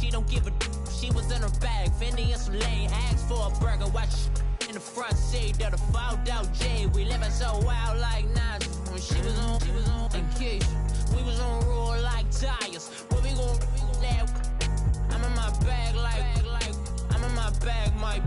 she don't give a she was in her bag, Fendi and some lane, asked for a burger, watch in the front seat of the fouled out J. We living so wild like Nas. When she was on vacation, we was on roll like tires. What we gon' let? I'm in my bag like I'm in my bag, my.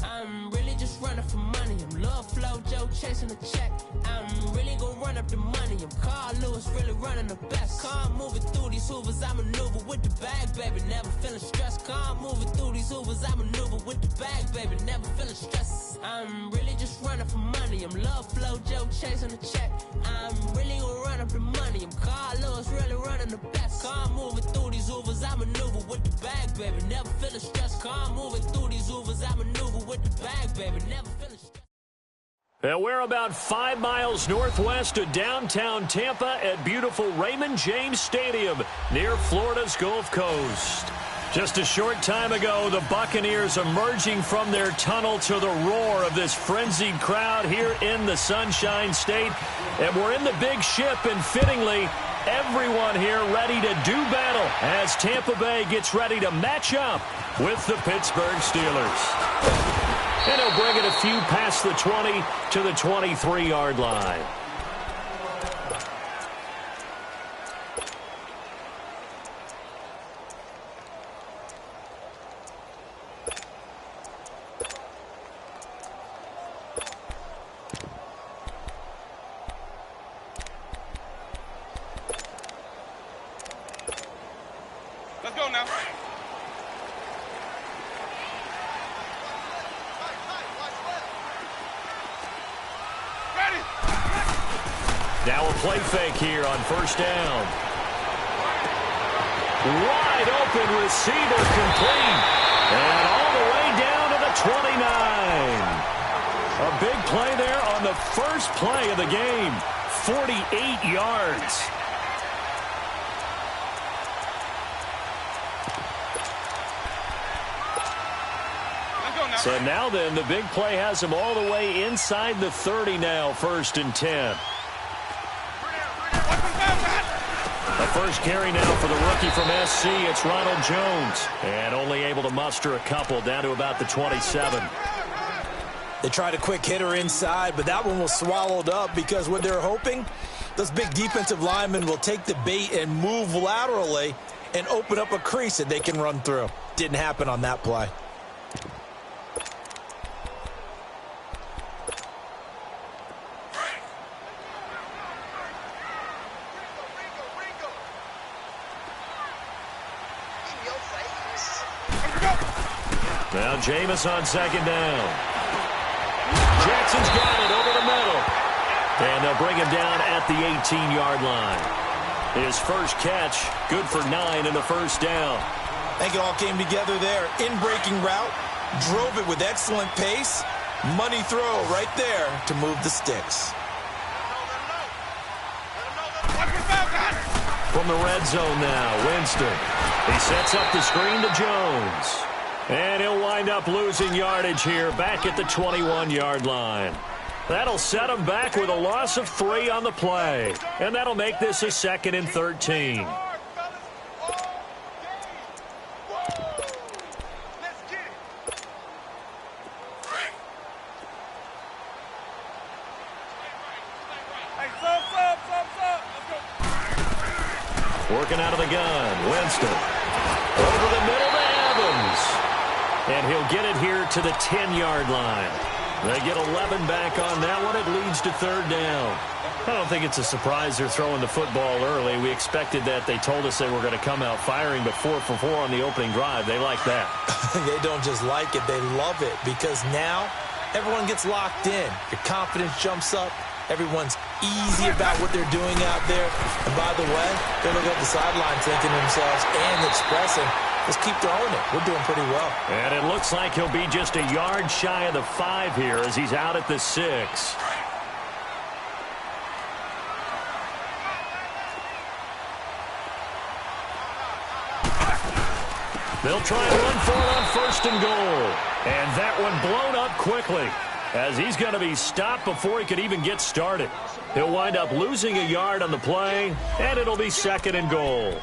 I'm really just running for money. I'm Love Flow Joe chasing the check. I'm really gon' run up the money. I'm Carl Lewis, really running the best. Car moving through these hoovers, I maneuver with the bag, baby. Never feeling stressed. Car moving through these hoovers, I maneuver with the bag, baby. Never feeling stressed. I'm really just running for money. I'm Love Flow Joe chasing the check. I'm really gon' run up the money. I'm Carl Lewis, really running the best. Car moving through these hoovers, I maneuver with the bag, baby. Never feeling stressed. Car moving through these hoovers, I maneuver with the bag, baby. Never feeling stressed. And we're about 5 miles northwest of downtown Tampa at beautiful Raymond James Stadium near Florida's Gulf Coast. Just a short time ago, the Buccaneers emerging from their tunnel to the roar of this frenzied crowd here in the Sunshine State. And we're in the big ship, and fittingly, everyone here ready to do battle as Tampa Bay gets ready to match up with the Pittsburgh Steelers. And he'll bring it a few past the 20 to the 23-yard line. Let's go now. Now a play fake here on first down. Wide open receiver complete. And all the way down to the 29. A big play there on the first play of the game. 48 yards. So now then, the big play has him all the way inside the 30 now, 1st and 10. The first carry now for the rookie from SC, it's Ronald Jones. And only able to muster a couple down to about the 27. They tried a quick hitter inside, but that one was swallowed up because what they're hoping, those big defensive linemen will take the bait and move laterally and open up a crease that they can run through. Didn't happen on that play. Now Jameis on second down. Jackson's got it over the middle. And they'll bring him down at the 18-yard line. His first catch, good for 9 and a first down. I think it all came together there. In-breaking route, drove it with excellent pace. Money throw right there to move the sticks. From the red zone now, Winston. He sets up the screen to Jones. And he'll wind up losing yardage here back at the 21-yard line. That'll set him back with a loss of 3 on the play. And that'll make this a 2nd and 13. Working out of the gun, Winston. Over the middle to Evans. And he'll get it here to the 10-yard line. They get 11 back on that one. It leads to 3rd down. I don't think it's a surprise they're throwing the football early. We expected that. They told us they were going to come out firing, but 4 for 4 on the opening drive. They like that. They don't just like it. They love it because now everyone gets locked in. Your confidence jumps up. Everyone's easy about what they're doing out there. And by the way, they're looking at the sideline thinking to themselves and expressing, let's keep throwing it. We're doing pretty well. And it looks like he'll be just a yard shy of the 5 here as he's out at the 6. They'll try and run for it on 1st and goal. And that one blown up quickly as he's going to be stopped before he could even get started. He'll wind up losing a yard on the play, and it'll be 2nd and goal.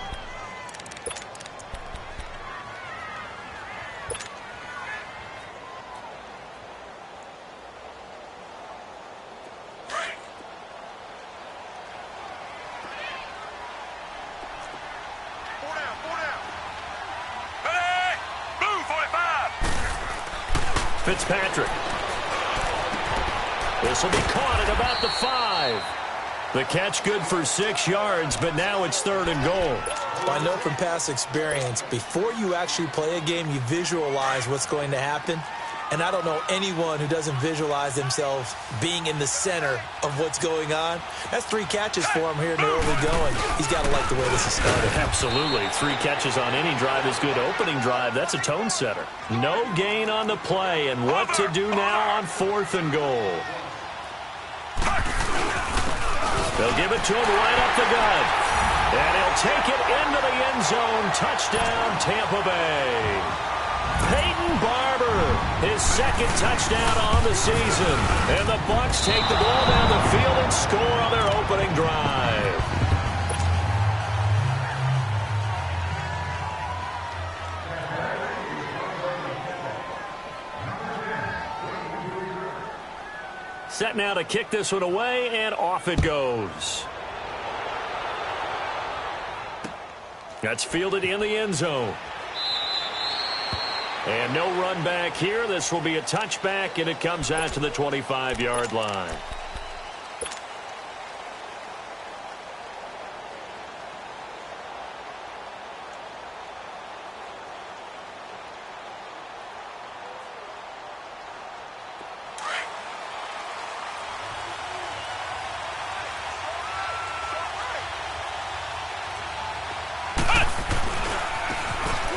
Fitzpatrick. This will be caught at about the 5. The catch good for 6 yards, but now it's 3rd and goal. I know from past experience, before you actually play a game, you visualize what's going to happen. And I don't know anyone who doesn't visualize themselves being in the center of what's going on. That's 3 catches for him here in the early going. He's got to like the way this is started. Absolutely. 3 catches on any drive is good. Opening drive, that's a tone setter. No gain on the play, and what to do now on 4th and goal. They'll give it to him right up the gut. And he'll take it into the end zone. Touchdown, Tampa Bay. Peyton Barber, his 2nd touchdown on the season. And the Bucs take the ball down the field and score on their opening drive. Set now to kick this one away, and off it goes. That's fielded in the end zone. And no run back here. This will be a touchback, and it comes out to the 25-yard line.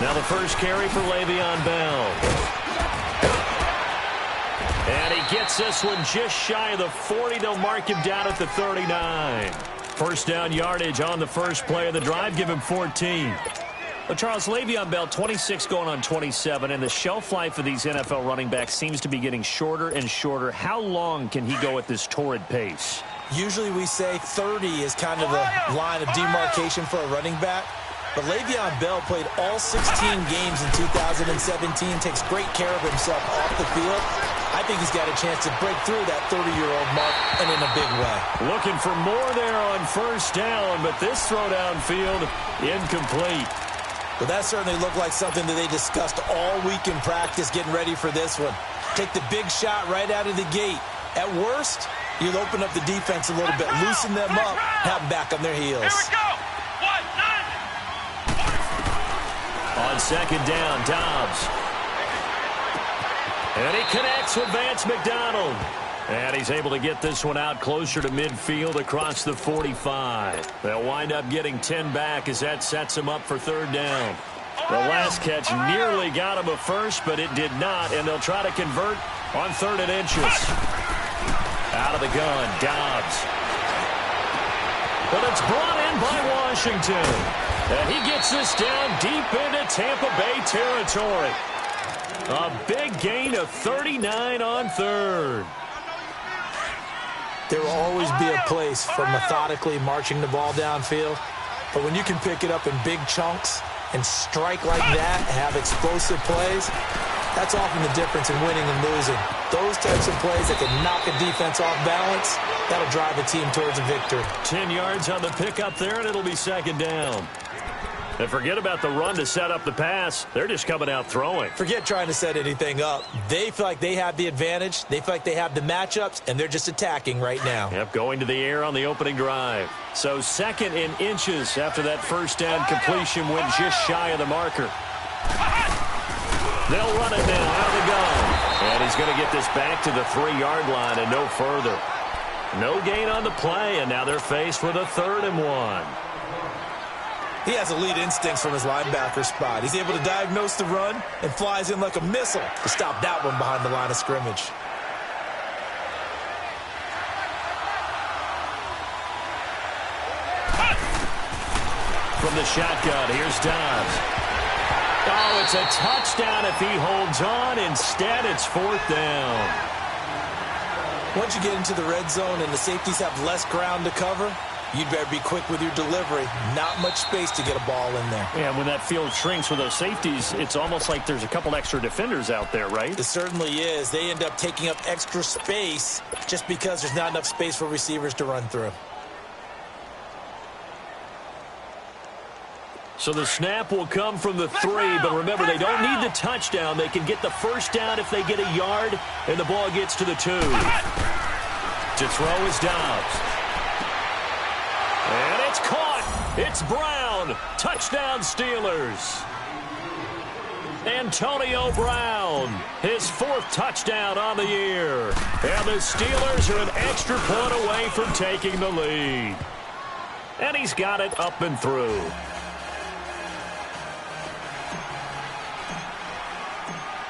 Now the first carry for Le'Veon Bell. And he gets this one just shy of the 40. They'll mark him down at the 39. First down yardage on the first play of the drive. Give him 14. Well, Charles, Le'Veon Bell, 26 going on 27, and the shelf life of these NFL running backs seems to be getting shorter and shorter. How long can he go at this torrid pace? Usually we say 30 is kind of the line of demarcation for a running back. But Le'Veon Bell played all 16 games in 2017, takes great care of himself off the field. I think he's got a chance to break through that 30-year-old mark, and in a big way. Looking for more there on first down, but this throw downfield incomplete. Well, that certainly looked like something that they discussed all week in practice, getting ready for this one. Take the big shot right out of the gate. At worst, you'll open up the defense a little bit, loosen them up, have them back on their heels. Here we go. On second down, Dobbs. And he connects with Vance McDonald. And he's able to get this one out closer to midfield across the 45. They'll wind up getting 10 back as that sets him up for 3rd down. The last catch nearly got him a first, but it did not, and they'll try to convert on 3rd and inches. Out of the gun, Dobbs. But it's brought in by Washington. And he gets this down deep into Tampa Bay territory. A big gain of 39 on 3rd. There will always be a place for methodically marching the ball downfield. But when you can pick it up in big chunks and strike like that, have explosive plays, that's often the difference in winning and losing. Those types of plays that can knock a defense off balance, that'll drive a team towards a victory. 10 yards on the pickup there, and it'll be 2nd down. And forget about the run to set up the pass. They're just coming out throwing. Forget trying to set anything up. They feel like they have the advantage. They feel like they have the matchups, and they're just attacking right now. Yep, going to the air on the opening drive. So 2nd and inches after that first down completion went just shy of the marker. They'll run it now out of the gun. And he's going to get this back to the 3-yard line and no further. No gain on the play, and now they're faced with a 3rd and 1. He has elite instincts from his linebacker spot. He's able to diagnose the run and flies in like a missile to stop that one behind the line of scrimmage. From the shotgun, here's Dobbs. Oh, it's a touchdown if he holds on. Instead, it's 4th down. Once you get into the red zone and the safeties have less ground to cover, you'd better be quick with your delivery. Not much space to get a ball in there. Yeah, when that field shrinks with those safeties, it's almost like there's a couple extra defenders out there, right? It certainly is. They end up taking up extra space just because there's not enough space for receivers to run through. So the snap will come from the 3, but remember, they don't need the touchdown. They can get the first down if they get a yard, and the ball gets to the 2. To throw is Dobbs. And it's caught. It's Brown. Touchdown, Steelers. Antonio Brown, his 4th touchdown on the year. And the Steelers are an extra point away from taking the lead. And he's got it up and through.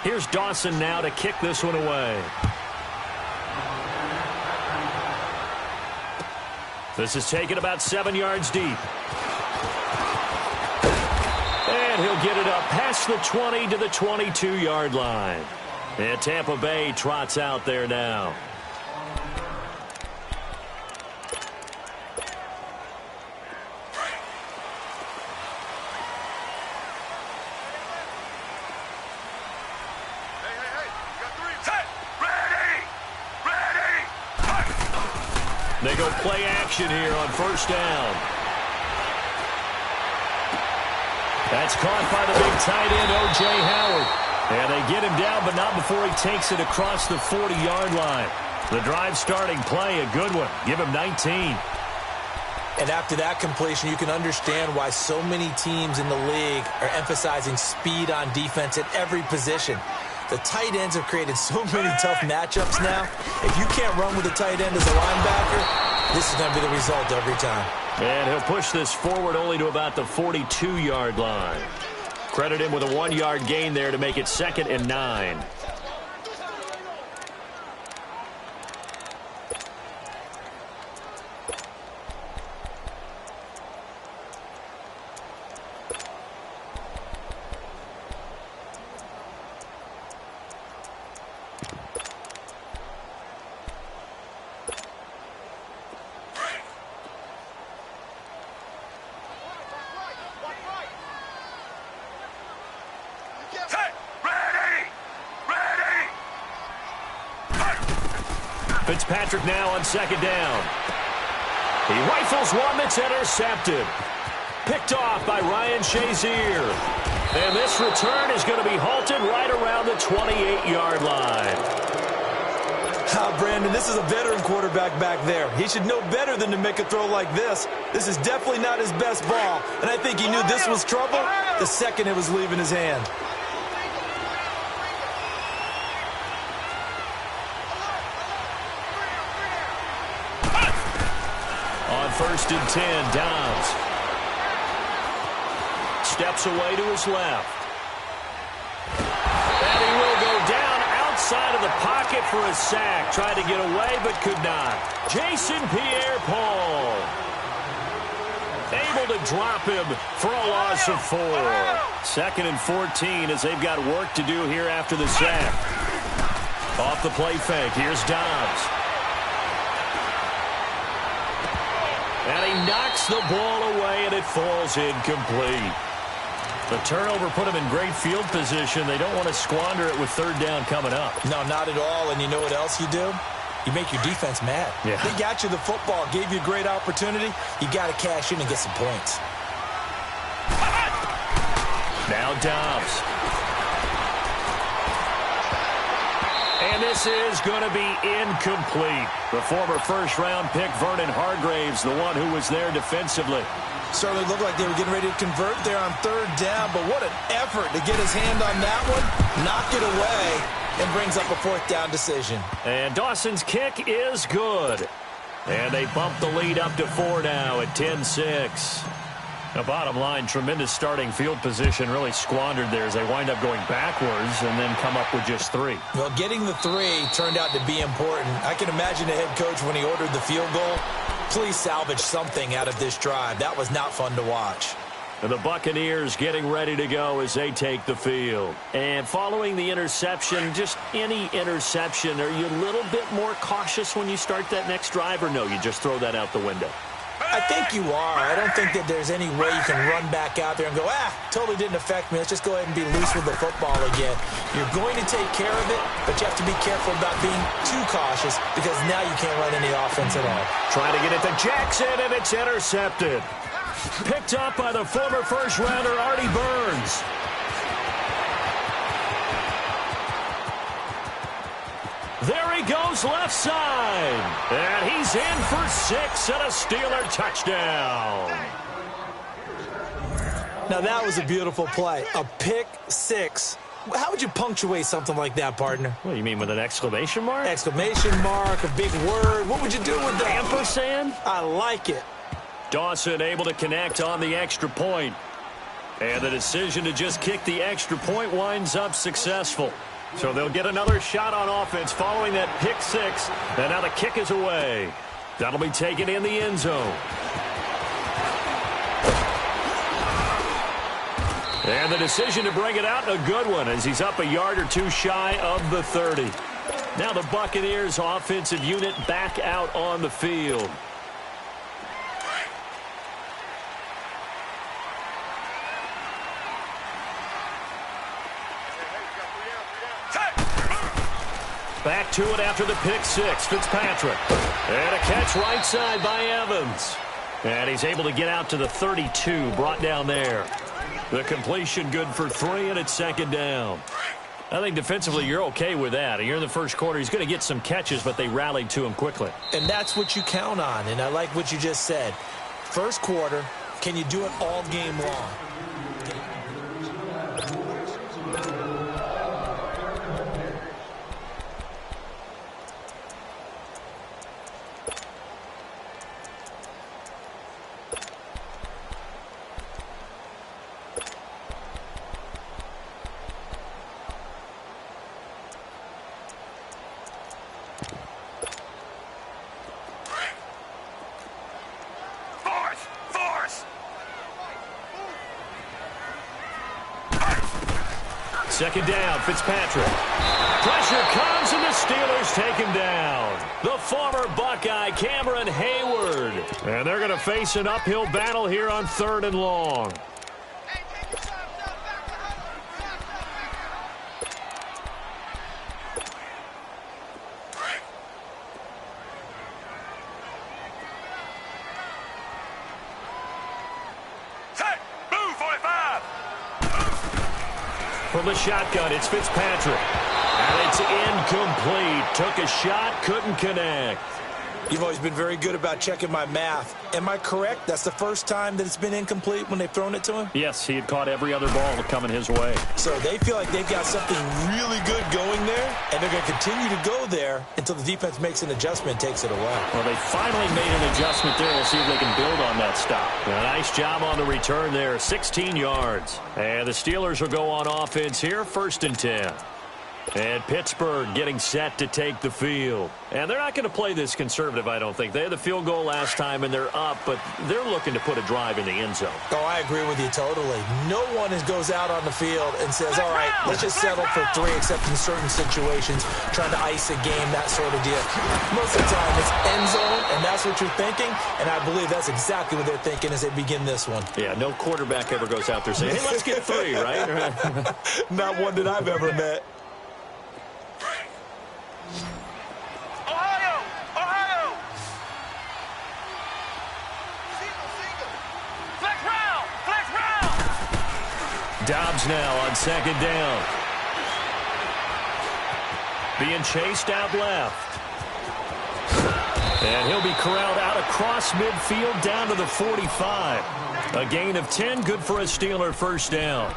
Here's Dawson now to kick this one away. This is taken about 7 yards deep. And he'll get it up past the 20 to the 22-yard line. And Tampa Bay trots out there now. They go play action here on first down. That's caught by the big tight end, O.J. Howard. And they get him down, but not before he takes it across the 40-yard line. The drive starting play, a good one. Give him 19. And after that completion, you can understand why so many teams in the league are emphasizing speed on defense at every position. The tight ends have created so many tough matchups now. If you can't run with a tight end as a linebacker, this is going to be the result every time. And he'll push this forward only to about the 42-yard line. Credit him with a 1-yard gain there to make it 2nd and 9. Fitzpatrick now on 2nd down. He rifles one that's intercepted. Picked off by Ryan Shazier. And this return is going to be halted right around the 28-yard line. Brandon, this is a veteran quarterback back there. He should know better than to make a throw like this. This is definitely not his best ball. And I think he knew this was trouble the second it was leaving his hand. First and 10, Dobbs. Steps away to his left. And he will go down outside of the pocket for a sack. Tried to get away, but could not. Jason Pierre-Paul able to drop him for a loss of 4. 2nd and 14 as they've got work to do here after the sack. Off the play fake, here's Dobbs. And he knocks the ball away, and it falls incomplete. The turnover put him in great field position. They don't want to squander it with 3rd down coming up. No, not at all. And you know what else you do? You make your defense mad. Yeah. They got you the football, gave you a great opportunity. You got to cash in and get some points. Now Dobbs. And this is going to be incomplete. The former first-round pick, Vernon Hargraves, the one who was there defensively. Certainly looked like they were getting ready to convert there on 3rd down, but what an effort to get his hand on that one, knock it away, and brings up a 4th down decision. And Dawson's kick is good. And they bump the lead up to 4 now at 10-6. The bottom line, tremendous starting field position, really squandered there as they wind up going backwards and then come up with just 3. Well, getting the 3 turned out to be important. I can imagine the head coach when he ordered the field goal. Please salvage something out of this drive. That was not fun to watch. And the Buccaneers getting ready to go as they take the field. And following the interception, just any interception, are you a little bit more cautious when you start that next drive, or no, you just throw that out the window? I think you are. I don't think that there's any way you can run back out there and go, totally didn't affect me. Let's just go ahead and be loose with the football again. You're going to take care of it, but you have to be careful about being too cautious because now you can't run any offense at all. Trying to get it to Jackson, and it's intercepted. Picked up by the former first-rounder Artie Burns. There he goes left side. And he's in for 6 and a Steeler touchdown. Now that was a beautiful play. A pick 6. How would you punctuate something like that, partner? What do you mean, with an exclamation mark? Exclamation mark, a big word. What would you do with that? Ampersand? I like it. Dawson able to connect on the extra point. And the decision to just kick the extra point winds up successful. So they'll get another shot on offense following that pick 6. And now the kick is away. That'll be taken in the end zone. And the decision to bring it out, a good one, as he's up a yard or two shy of the 30. Now the Buccaneers offensive unit back out on the field. Back to it after the pick 6, Fitzpatrick. And a catch right side by Evans. And he's able to get out to the 32, brought down there. The completion good for 3, and it's second down. I think defensively you're okay with that. You're in the first quarter. He's going to get some catches, but they rallied to him quickly. And that's what you count on, and I like what you just said. First quarter, can you do it all game long? Second down, Fitzpatrick. Pressure comes, and the Steelers take him down. The former Buckeye, Cameron Hayward. And they're going to face an uphill battle here on 3rd and long. From the shotgun, it's Fitzpatrick. And it's incomplete. Took a shot, couldn't connect. You've always been very good about checking my math. Am I correct? That's the first time that it's been incomplete when they've thrown it to him? Yes, he had caught every other ball coming his way. So they feel like they've got something really good going there, and they're going to continue to go there until the defense makes an adjustment and takes it away. Well, they finally made an adjustment there. We'll see if they can build on that stop. A nice job on the return there, 16 yards. And the Steelers will go on offense here, 1st and 10. And Pittsburgh getting set to take the field. And they're not going to play this conservative, I don't think. They had the field goal last time, and they're up, but they're looking to put a drive in the end zone. Oh, I agree with you totally. No one goes out on the field and says, all right, let's just settle for 3, except in certain situations, trying to ice a game, that sort of deal. Most of the time, it's end zone, and that's what you're thinking, and I believe that's exactly what they're thinking as they begin this one. Yeah, no quarterback ever goes out there saying, hey, let's get 3, right? Not one that I've ever met. Dobbs now on 2nd down. Being chased out left. And he'll be corralled out across midfield down to the 45. A gain of 10, good for a Steeler first down.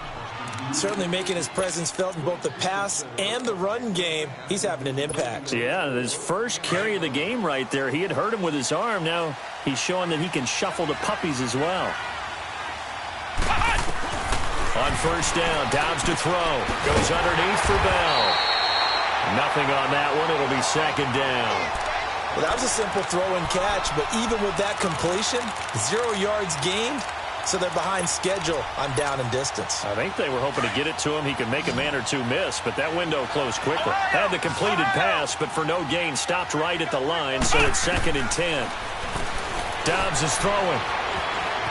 Certainly making his presence felt in both the pass and the run game. He's having an impact. Yeah, his first carry of the game right there. He had hurt him with his arm. Now he's showing that he can shuffle the puppies as well. On 1st down, Dobbs to throw. Goes underneath for Bell. Nothing on that one. It'll be 2nd down. Well, that was a simple throw and catch, but even with that completion, 0 yards gained, so they're behind schedule on down and distance. I think they were hoping to get it to him. He could make a man or two miss, but that window closed quickly. Had the completed pass, but for no gain, stopped right at the line, so it's 2nd and 10. Dobbs is throwing.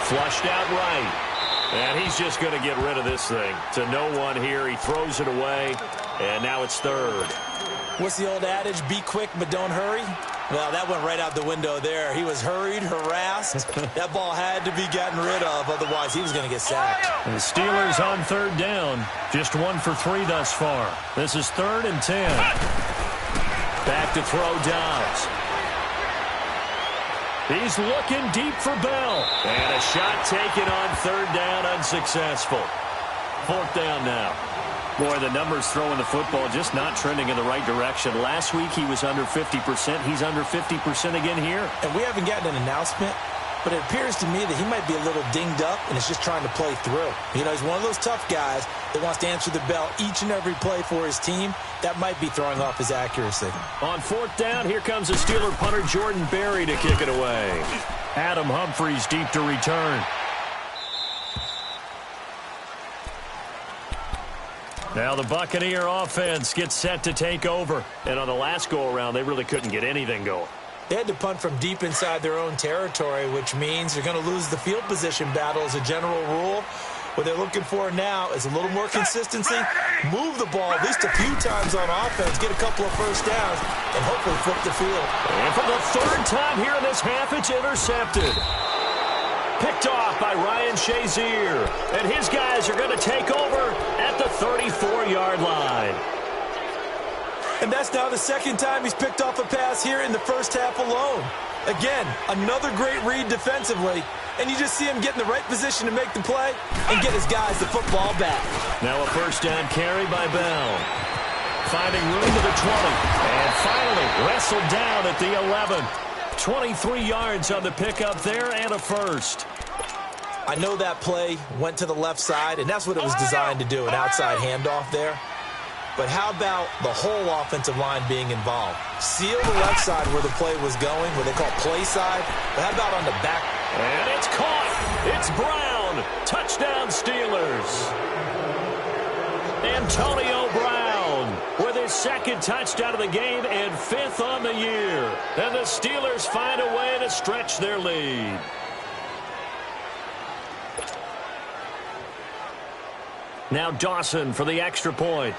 Flushed out right. And he's just going to get rid of this thing. To no one here. He throws it away, and now it's 3rd. What's the old adage? Be quick, but don't hurry. Well, that went right out the window there. He was hurried, harassed. That ball had to be gotten rid of, otherwise he was going to get sacked. The Steelers on third down. Just 1 for 3 thus far. This is 3rd and 10. Back to throw Dobbs. He's looking deep for Bell. And a shot taken on 3rd down, unsuccessful. 4th down now. Boy, the numbers throwing the football just not trending in the right direction. Last week he was under 50%. He's under 50% again here. And we haven't gotten an announcement, but it appears to me that he might be a little dinged up and is just trying to play through. You know, he's one of those tough guys that wants to answer the bell each and every play for his team. That might be throwing off his accuracy. On 4th down, here comes the Steeler punter Jordan Berry to kick it away. Adam Humphries deep to return. Now the Buccaneer offense gets set to take over. And on the last go-around, they really couldn't get anything going. They had to punt from deep inside their own territory, which means they're going to lose the field position battle as a general rule. What they're looking for now is a little more consistency, move the ball at least a few times on offense, get a couple of first downs, and hopefully flip the field. And for the 3rd time here in this half, it's intercepted. Picked off by Ryan Shazier. And his guys are going to take over at the 34-yard line. And that's now the 2nd time he's picked off a pass here in the first half alone. Again, another great read defensively. And you just see him get in the right position to make the play and get his guys the football back. Now a 1st down carry by Bell. Finding room to the 20. And finally wrestled down at the 11. 23 yards on the pickup there and a first. I know that play went to the left side, and that's what it was designed to do, an outside handoff there. But how about the whole offensive line being involved? Seal the left side where the play was going, what they call play side. But how about on the back? And it's caught. It's Brown. Touchdown Steelers. Antonio Brown with his 2nd touchdown of the game and 5th on the year. And the Steelers find a way to stretch their lead. Now Dawson for the extra point.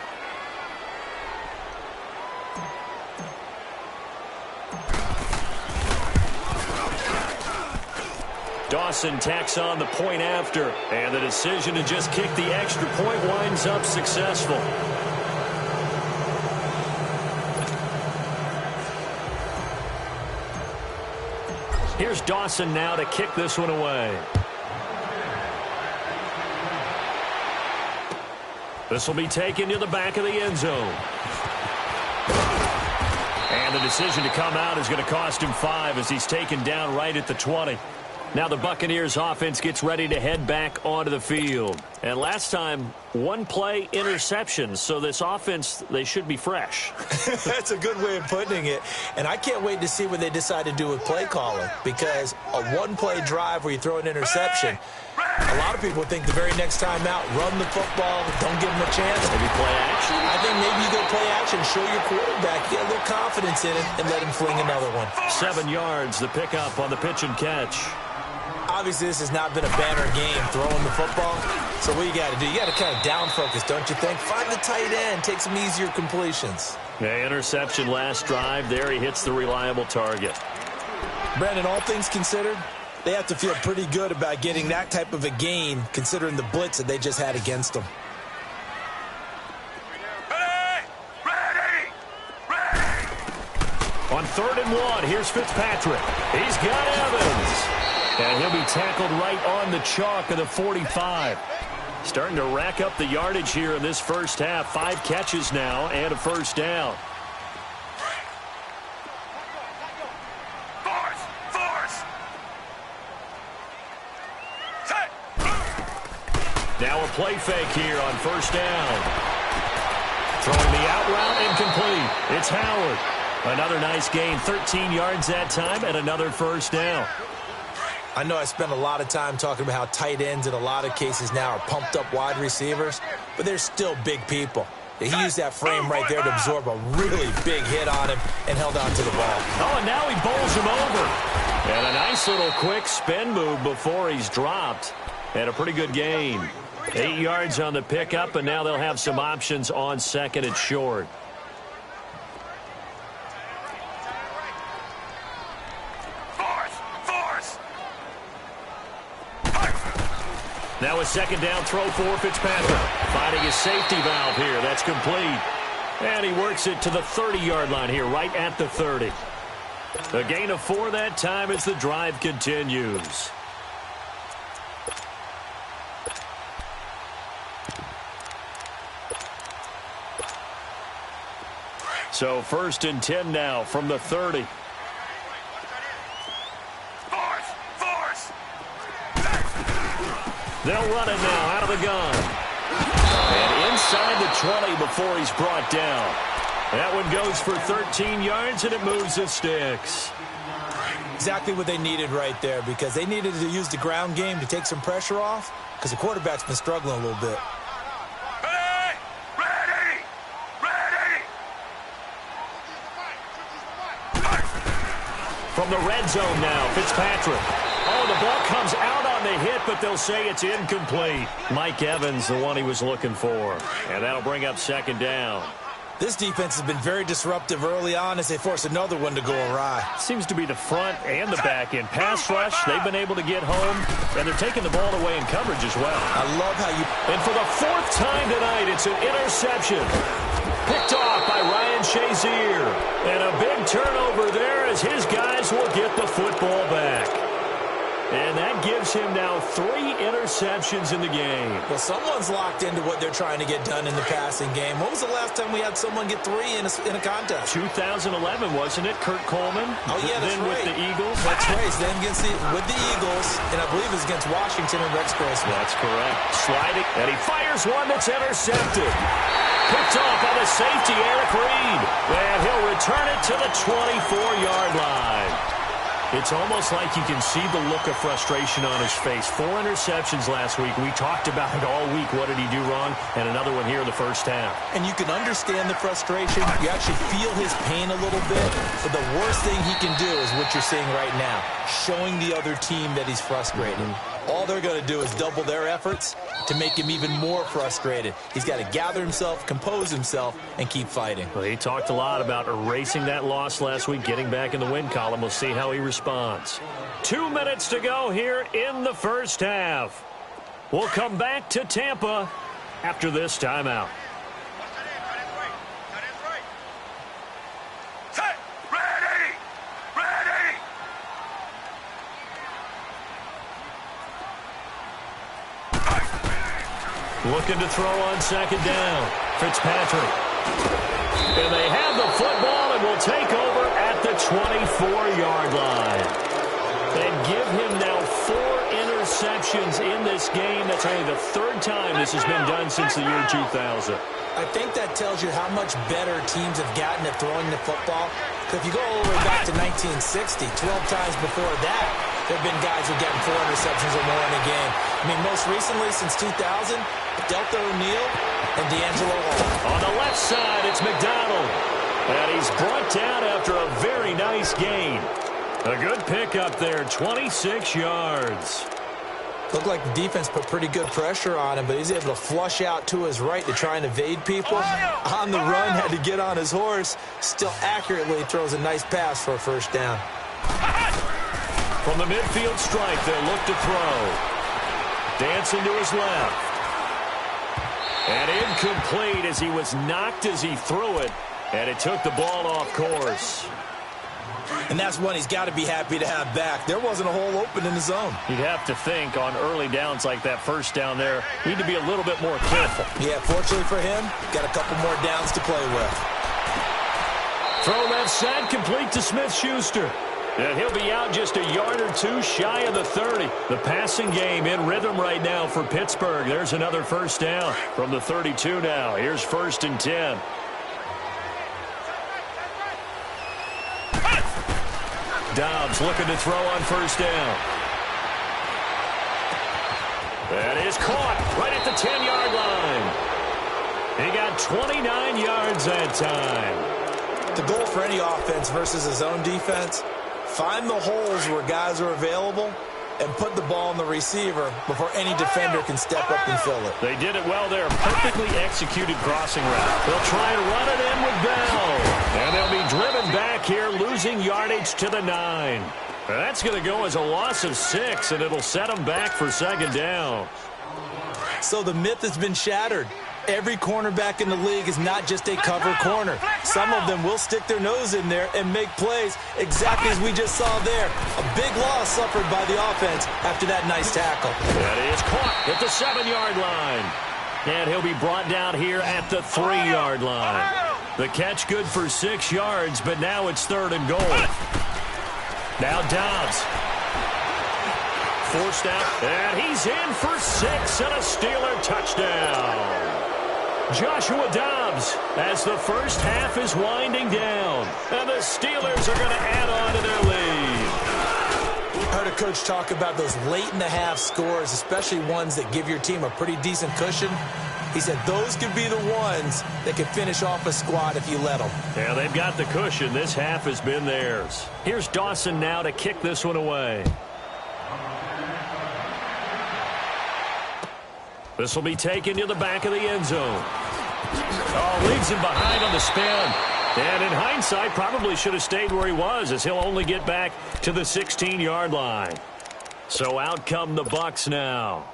Dawson tacks on the point after, and the decision to just kick the extra point winds up successful. Here's Dawson now to kick this one away. This will be taken to the back of the end zone. And the decision to come out is going to cost him 5 as he's taken down right at the 20. Now the Buccaneers offense gets ready to head back onto the field. And last time, 1 play interception. So this offense, they should be fresh. That's a good way of putting it. And I can't wait to see what they decide to do with play calling. Because a 1-play drive where you throw an interception, a lot of people think the very next time out, run the football, don't give them a chance. Maybe play action. I think maybe you go play action, show your quarterback, get a little confidence in it, and let him fling another one. 7 yards, the pickup on the pitch and catch. Obviously, this has not been a banner game throwing the football. So what you got to do, you got to kind of down focus, don't you think? Find the tight end, take some easier completions. Yeah, interception last drive. There he hits the reliable target. Brandon, all things considered, they have to feel pretty good about getting that type of a game, considering the blitz that they just had against them. On 3rd and 1, here's Fitzpatrick. He's got Evans. And he'll be tackled right on the chalk of the 45. Starting to rack up the yardage here in this first half. 5 catches now and a first down. Now a play fake here on first down. Throwing the out route incomplete. It's Howard. Another nice gain, 13 yards that time, and another first down. I know I spent a lot of time talking about how tight ends in a lot of cases now are pumped up wide receivers, but they're still big people. He used that frame right there to absorb a really big hit on him and held on to the ball. Oh, and now he bowls him over. And a nice little quick spin move before he's dropped. And a pretty good gain. 8 yards on the pickup, and now they'll have some options on 2nd and short. Now a second down throw for Fitzpatrick. Finding his safety valve here. That's complete. And he works it to the 30-yard line here, right at the 30. A gain of 4 that time as the drive continues. So 1st and 10 now from the 30. They'll run it now out of the gun. And inside the 20 before he's brought down. That one goes for 13 yards, and it moves the sticks. Exactly what they needed right there, because they needed to use the ground game to take some pressure off, because the quarterback's been struggling a little bit. From the red zone now, Fitzpatrick. Oh, the ball comes out on the hit, but they'll say it's incomplete. Mike Evans, the one he was looking for. And that'll bring up 2nd down. This defense has been very disruptive early on as they force another one to go awry. Seems to be the front and the back end. Pass rush, they've been able to get home, and they're taking the ball away in coverage as well. I love how you... And for the 4th time tonight, it's an interception. Picked off by Ryan Shazier. And a big turnover there as his guys will get the football back. And that gives him now 3 interceptions in the game. Well, someone's locked into what they're trying to get done in the passing game. When was the last time we had someone get 3 in a contest? 2011, wasn't it? Kurt Coleman. Oh, yeah, that's then right. With the Eagles. That's right. Then with the Eagles, and I believe it was against Washington and Rex Grossman. That's correct. Sliding, and he fires one that's intercepted. Picked off by the safety, Eric Reed. And he'll return it to the 24-yard line. It's almost like you can see the look of frustration on his face. 4 interceptions last week. We talked about it all week. What did he do wrong? And another one here in the first half. And you can understand the frustration. You actually feel his pain a little bit. But the worst thing he can do is what you're seeing right now, showing the other team that he's frustrated. All they're going to do is double their efforts to make him even more frustrated. He's got to gather himself, compose himself, and keep fighting. Well, he talked a lot about erasing that loss last week, getting back in the win column. We'll see how he responds. 2 minutes to go here in the first half. We'll come back to Tampa after this timeout. Looking to throw on 2nd down. Fitzpatrick. And they have the football and will take over at the 24-yard line. And give him now 4 interceptions in this game. That's only the 3rd time this has been done since the year 2000. I think that tells you how much better teams have gotten at throwing the football. Because if you go all the way back to 1960, 12 times before that, there have been guys who have gotten 4 interceptions or more in a game. I mean, most recently, since 2000, Delta O'Neal and D'Angelo Hall. On the left side, it's McDonald. And he's brought down after a very nice gain. A good pickup there, 26 yards. Looked like the defense put pretty good pressure on him, but he's able to flush out to his right to try and evade people. On the run, had to get on his horse. Still accurately throws a nice pass for a 1st down. From the midfield stripe, they'll look to throw. Dancing to his left. And incomplete as he was knocked as he threw it. And it took the ball off course. And that's one he's got to be happy to have back. There wasn't a hole open in the zone. You'd have to think on early downs like that 1st down there, need to be a little bit more careful. Yeah, fortunately for him, got a couple more downs to play with. Throw left side, complete to Smith-Schuster. And he'll be out just a yard or 2 shy of the 30. The passing game in rhythm right now for Pittsburgh. There's another 1st down from the 32 now. Here's 1st and 10. Dobbs looking to throw on 1st down. That is caught right at the 10-yard line. He got 29 yards that time. The goal for any offense versus his own defense, find the holes where guys are available and put the ball in the receiver before any defender can step up and fill it. They did it well there. Perfectly executed crossing route. They'll try and run it in with Bell. And they'll be driven back here, losing yardage to the 9. That's going to go as a loss of 6, and it'll set them back for 2nd down. So the myth has been shattered. Every cornerback in the league is not just a cover corner. Some of them will stick their nose in there and make plays exactly as we just saw there. A big loss suffered by the offense after that nice tackle. That is caught at the 7-yard line. And he'll be brought down here at the 3-yard line. The catch good for 6 yards, but now it's 3rd and goal. Now Dobbs. Forced out, and he's in for 6 and a Steeler touchdown. Joshua Dobbs as the first half is winding down, and the Steelers are going to add on to their lead. I heard a coach talk about those late-in-the-half scores, especially ones that give your team a pretty decent cushion. He said those could be the ones that could finish off a squad if you let them. Yeah, they've got the cushion. This half has been theirs. Here's Dawson now to kick this one away. This will be taken to the back of the end zone. Oh, leaves him behind on the spin. And in hindsight, probably should have stayed where he was, as he'll only get back to the 16-yard line. So out come the Bucs now.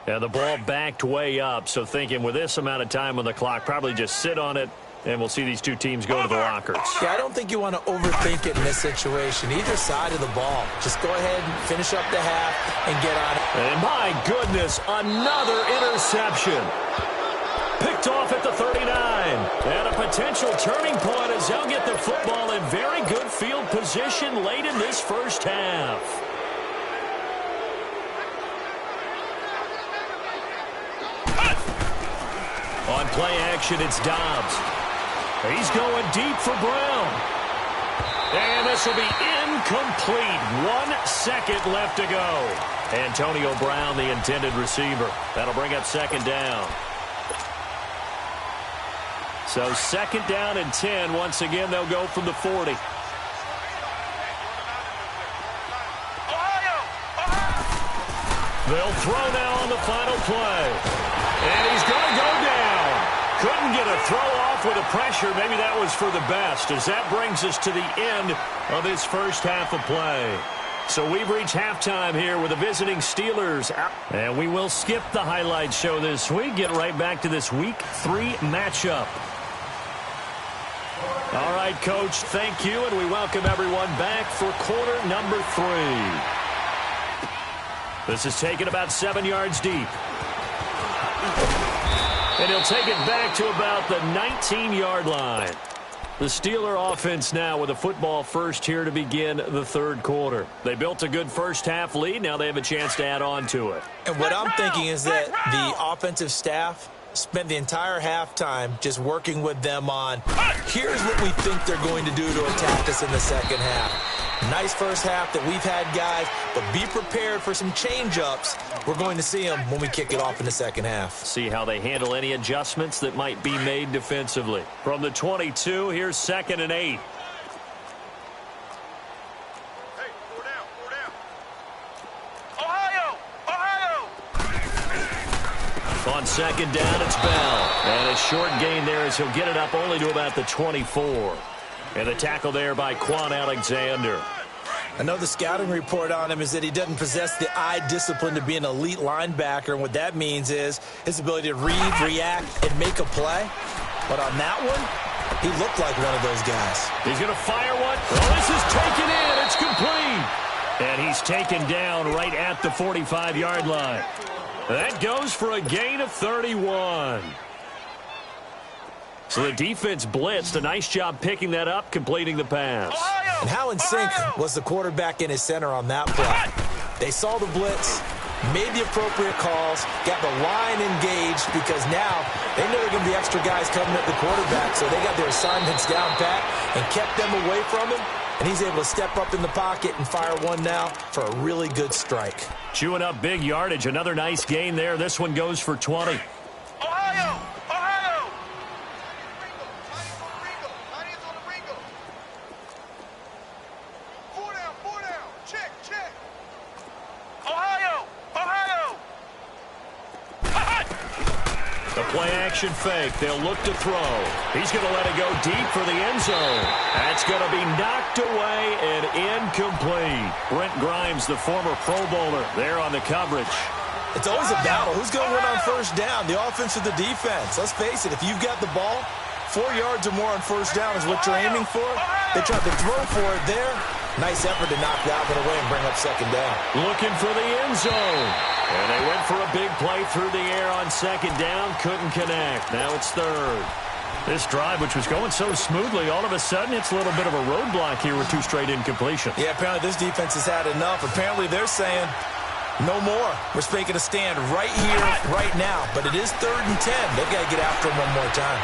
And the ball backed way up, so thinking with this amount of time on the clock, probably just sit on it, and we'll see these two teams go to the lockers. Yeah, I don't think you want to overthink it in this situation. Either side of the ball. Just go ahead and finish up the half and get on it. And my goodness, another interception. Picked off at the 39. And a potential turning point as they'll get the football in very good field position late in this first half. On play action, it's Dobbs. He's going deep for Brown. And this will be incomplete. 1 second left to go. Antonio Brown, the intended receiver. That'll bring up 2nd down. So 2nd down and 10. Once again, they'll go from the 40. They'll throw now on the final play. And he's going to go down. Couldn't get a throw off with the pressure. Maybe that was for the best, as that brings us to the end of this first half of play. So we've reached halftime here with the visiting Steelers. And we will skip the highlight show this week. Get right back to this Week 3 matchup. All right, Coach, thank you, and we welcome everyone back for quarter number 3. This is taken about 7 yards deep. And he'll take it back to about the 19-yard line. The Steeler offense now with a football first here to begin the 3rd quarter. They built a good first half lead. Now they have a chance to add on to it. And what I'm thinking is that the offensive staff spent the entire halftime just working with them on, here's what we think they're going to do to attack us in the second half. Nice first half that we've had, guys, but be prepared for some change-ups. We're going to see them when we kick it off in the second half. See how they handle any adjustments that might be made defensively. From the 22, here's 2nd and 8. On 2nd down, it's Bell. And a short gain there as he'll get it up only to about the 24. And the tackle there by Quan Alexander. I know the scouting report on him is that he doesn't possess the eye discipline to be an elite linebacker. And what that means is his ability to read, react, and make a play. But on that one, he looked like one of those guys. He's going to fire one. Oh, this is taken in. It's complete. And he's taken down right at the 45-yard line. That goes for a gain of 31. So the defense blitzed. A nice job picking that up, completing the pass. And how in sync was the quarterback in his center on that play? They saw the blitz, made the appropriate calls, got the line engaged, because now they know there are going to be extra guys coming at the quarterback, so they got their assignments down pat and kept them away from him. And he's able to step up in the pocket and fire one now for a really good strike. Chewing up big yardage. Another nice gain there. This one goes for 20. Ohio! Ohio! Four down. Check. Ohio! Ohio! The play-action fake. They'll look to throw. He's going to let it go deep for the end zone. That's going to be knocked away and incomplete. Brent Grimes, the former Pro Bowler, there on the coverage. It's always a battle. Who's going to win on first down, the offense or the defense? Let's face it, if you've got the ball, 4 yards or more on first down is what you're aiming for. They tried to throw for it there. Nice effort to knock that one away and bring up second down. Looking for the end zone. And they went for a big play through the air on second down. Couldn't connect. Now it's third. This drive, which was going so smoothly, all of a sudden it's a little bit of a roadblock here with 2 straight incompletions. Yeah, apparently this defense has had enough. Apparently they're saying no more. We're making a stand right here, right now. But it is 3rd and 10. They've got to get after him one more time.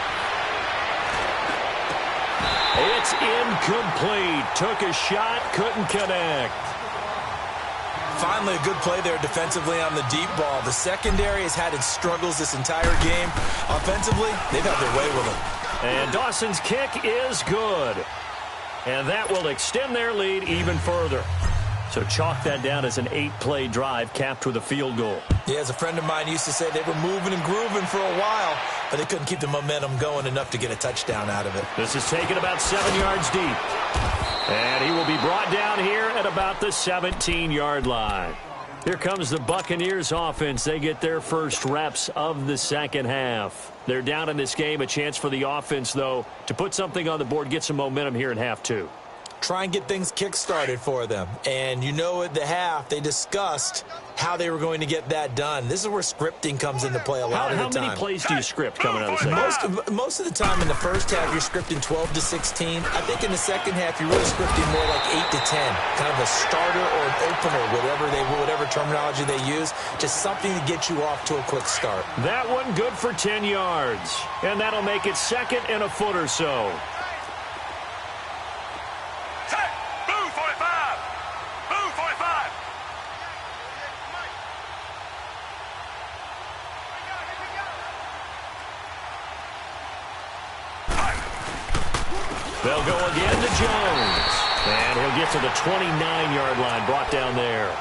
It's incomplete. Took a shot, couldn't connect. Finally, a good play there defensively on the deep ball. The secondary has had its struggles this entire game. Offensively, they've had their way with them. And Dawson's kick is good. And that will extend their lead even further. So chalk that down as an 8-play drive capped with a field goal. Yeah, as a friend of mine used to say, they were moving and grooving for a while, but they couldn't keep the momentum going enough to get a touchdown out of it. This is taken about 7 yards deep. And he will be brought down here at about the 17-yard line. Here comes the Buccaneers offense. They get their first reps of the second half. They're down in this game. A chance for the offense, though, to put something on the board, get some momentum here in half 2. Try and get things kick-started for them. And you know at the half, they discussed how they were going to get that done. This is where scripting comes into play a lot of the time. How many plays do you script coming out of the second half? Most of the time in the first half, you're scripting 12 to 16. I think in the second half, you're really scripting more like 8 to 10. Kind of a starter or an opener, whatever terminology they use. Just something to get you off to a quick start. That one good for 10 yards. And that'll make it 2nd and a foot or so. They'll go again to Jones. And he'll get to the 29-yard line, brought down there.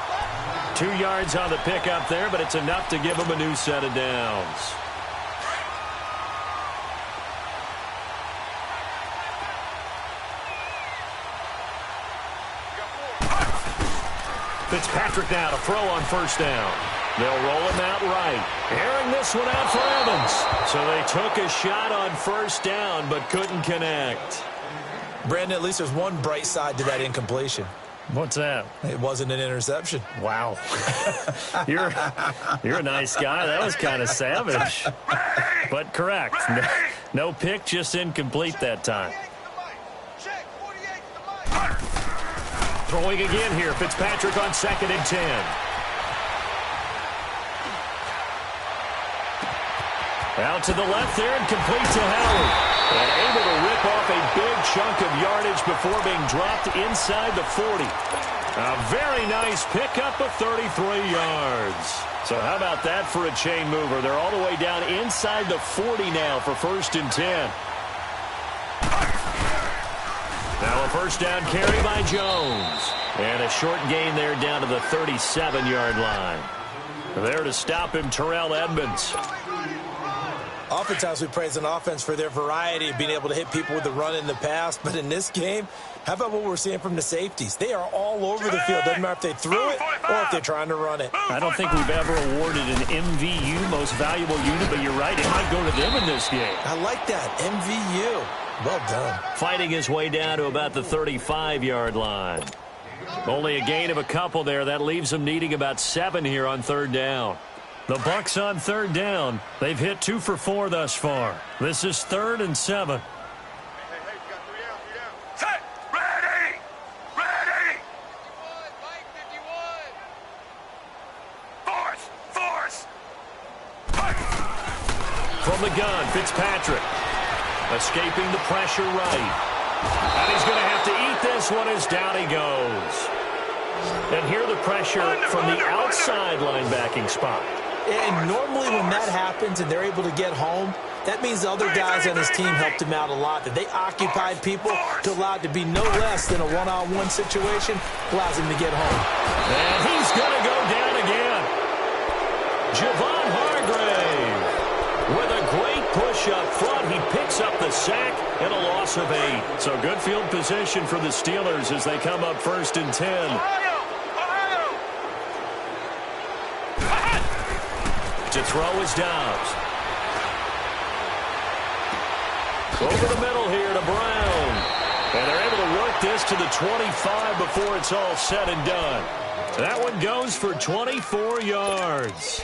2 yards on the pickup there, but it's enough to give him a new set of downs. Fitzpatrick now to throw on first down. They'll roll him out right. Airing this one out for Evans. So they took a shot on first down, but couldn't connect. Brandon, at least there's one bright side to that incompletion. What's that? It wasn't an interception. Wow. You're a nice guy. That was kind of savage. But correct. No pick, just incomplete that time. Throwing again here. Fitzpatrick on 2nd and 10. Out to the left there and complete to Howard. And able to rip off a big chunk of yardage before being dropped inside the 40. A very nice pickup of 33 yards. So how about that for a chain mover? They're all the way down inside the 40 now for 1st and 10. Now a first down carry by Jones. And a short gain there down to the 37-yard line. There to stop him, Terrell Edmonds. Oftentimes we praise an offense for their variety of being able to hit people with the run in the past. But in this game, how about what we're seeing from the safeties? They are all over the field. Doesn't matter if they threw it or if they're trying to run it. I don't think we've ever awarded an MVU, most valuable unit, but you're right. It might go to them in this game. I like that. MVU. Well done. Fighting his way down to about the 35-yard line. Only a gain of a couple there. That leaves them needing about 7 here on 3rd down. The Bucs on 3rd down. They've hit 2 for 4 thus far. This is 3rd and 7. Hey, you got 3 down. Set! Ready! Ready! 51! Force! From the gun, Fitzpatrick. Escaping the pressure right. And he's going to have to eat this one as down he goes. And here the pressure from the outside linebacking spot. And normally when that happens and they're able to get home, that means the other guys on his team helped him out a lot. That they occupied people to allow it to be no less than a one-on-one situation, allows him to get home. And he's going to go down again. Javon Hargrave with a great push up front. He picks up the sack and a loss of 8. So good field position for the Steelers as they come up 1st and 10. To throw is Dobbs. Over the middle here to Brown. And they're able to work this to the 25 before it's all said and done. That one goes for 24 yards.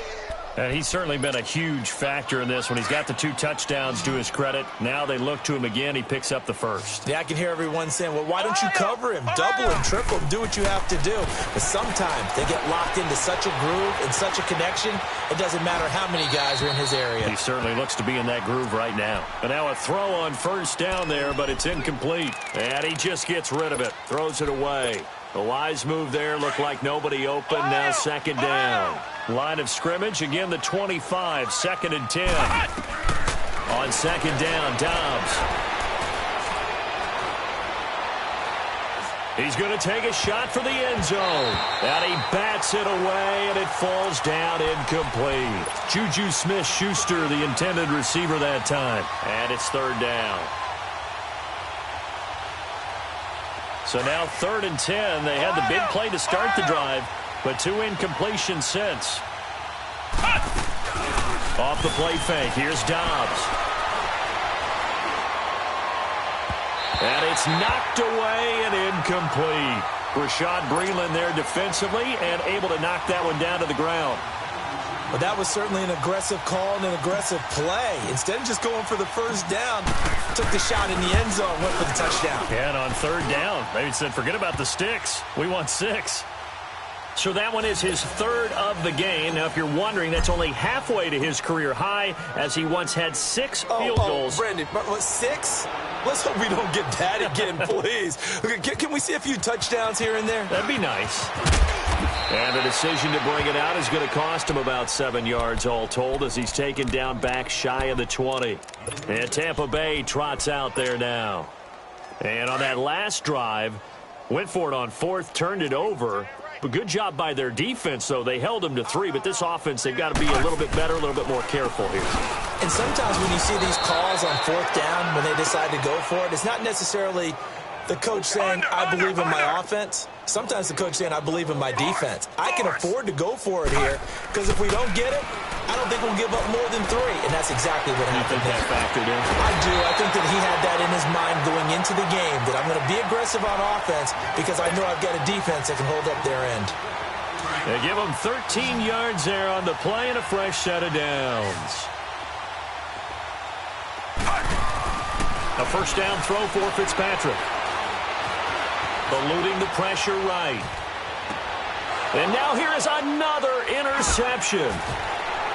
And he's certainly been a huge factor in this when he's got the 2 touchdowns to his credit. Now they look to him again. He picks up the first. Yeah, I can hear everyone saying, well, why don't you cover him? Double him, triple him, do what you have to do. But sometimes they get locked into such a groove and such a connection, it doesn't matter how many guys are in his area. He certainly looks to be in that groove right now. And now a throw on first down there, but it's incomplete. And he just gets rid of it, throws it away. A wise move there, looked like nobody open, now second down. Line of scrimmage, again the 25, 2nd and 10. On second down, Dobbs. He's going to take a shot for the end zone. And he bats it away, and it falls down incomplete. Juju Smith-Schuster, the intended receiver that time. And it's 3rd down. So now 3rd and 10. They had the big play to start the drive, but 2 incompletions since. Off the play fake, here's Dobbs. And it's knocked away and incomplete. Rashad Breeland there defensively and able to knock that one down to the ground. But that was certainly an aggressive call and an aggressive play. Instead of just going for the first down, took the shot in the end zone, went for the touchdown. And on 3rd down, they said, forget about the sticks. We want 6. So that one is his 3rd of the game. Now, if you're wondering, that's only halfway to his career high, as he once had 6 field goals. Brandon, 6? Let's hope we don't get that again, please. Okay, can we see a few touchdowns here and there? That'd be nice. And the decision to bring it out is going to cost him about 7 yards all told, as he's taken down back shy of the 20. And Tampa Bay trots out there now. And on that last drive, went for it on 4th, turned it over. But good job by their defense, though. They held them to 3, but this offense, they've got to be a little bit better, a little bit more careful here. And sometimes when you see these calls on 4th down, when they decide to go for it, it's not necessarily the coach saying, I believe in my offense. Sometimes the coach saying, I believe in my defense. I can afford to go for it here, because if we don't get it, I don't think we'll give up more than 3. And that's exactly what happened. You think that factored in? I do. I think that he had that in his mind going into the game, that I'm going to be aggressive on offense because I know I've got a defense that can hold up their end. They give him 13 yards there on the play and a fresh set of downs. A first down throw for Fitzpatrick. Eluding the pressure right. And now here is another interception.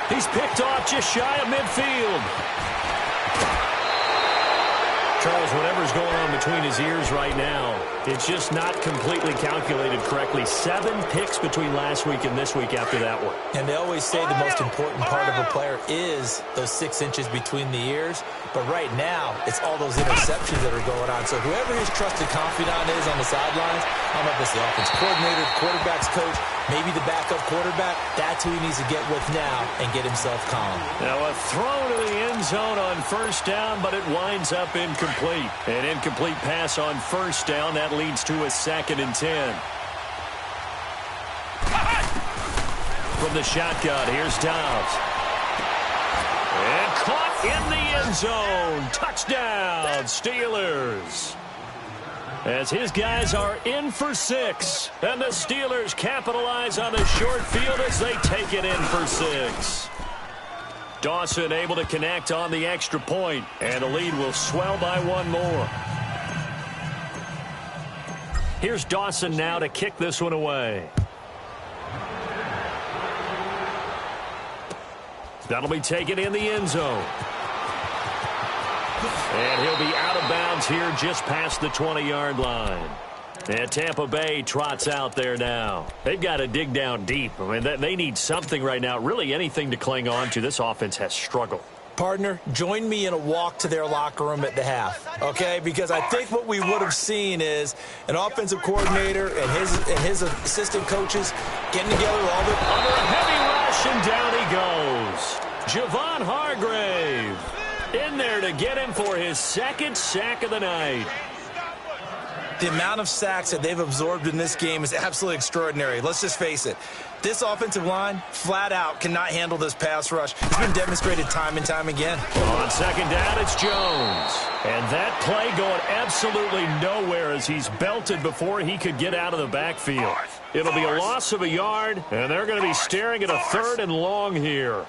He's picked off just shy of midfield. Charles, whatever's going on between his ears right now, it's just not completely calculated correctly. 7 picks between last week and this week after that one. And they always say the most important part of a player is those 6 inches between the ears. But right now, it's all those interceptions that are going on. So whoever his trusted confidant is on the sidelines, I don't know if it's the offense coordinator, the quarterback's coach, maybe the backup quarterback, that's who he needs to get with now and get himself calm. Now a throw to the end zone on first down, but it winds up incomplete. An incomplete pass on first down. That leads to a 2nd and 10. From the shotgun, here's Dobbs. And caught in the end zone. Touchdown, Steelers. As his guys are in for 6. And the Steelers capitalize on the short field as they take it in for 6. Dawson able to connect on the extra point, and the lead will swell by 1 more. Here's Dawson now to kick this one away. That'll be taken in the end zone. And he'll be out of bounds here just past the 20-yard line. And Tampa Bay trots out there now. They've got to dig down deep. I mean, they need something right now, really anything to cling on to. This offense has struggled. Partner, join me in a walk to their locker room at the half, okay? Because I think what we would have seen is an offensive coordinator and his assistant coaches getting together all the... Under a heavy rush, and down he goes. Javon Hargrave in there to get him for his 2nd sack of the night. The amount of sacks that they've absorbed in this game is absolutely extraordinary. Let's just face it. This offensive line, flat out, cannot handle this pass rush. It's been demonstrated time and time again. On second down, it's Jones. And that play going absolutely nowhere as he's belted before he could get out of the backfield. It'll be a loss of a yard, and they're going to be staring at a 3rd and long here.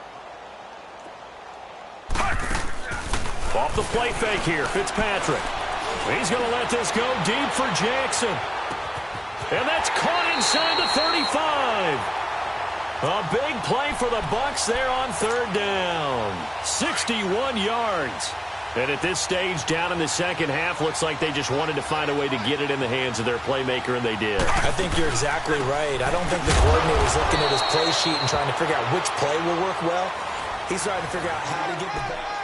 Off the play fake here, Fitzpatrick. He's going to let this go deep for Jackson. And that's caught inside the 35. A big play for the Bucs there on 3rd down. 61 yards. And at this stage, down in the second half, looks like they just wanted to find a way to get it in the hands of their playmaker, and they did. I think you're exactly right. I don't think the coordinator is looking at his play sheet and trying to figure out which play will work well. He's trying to figure out how to get the ball.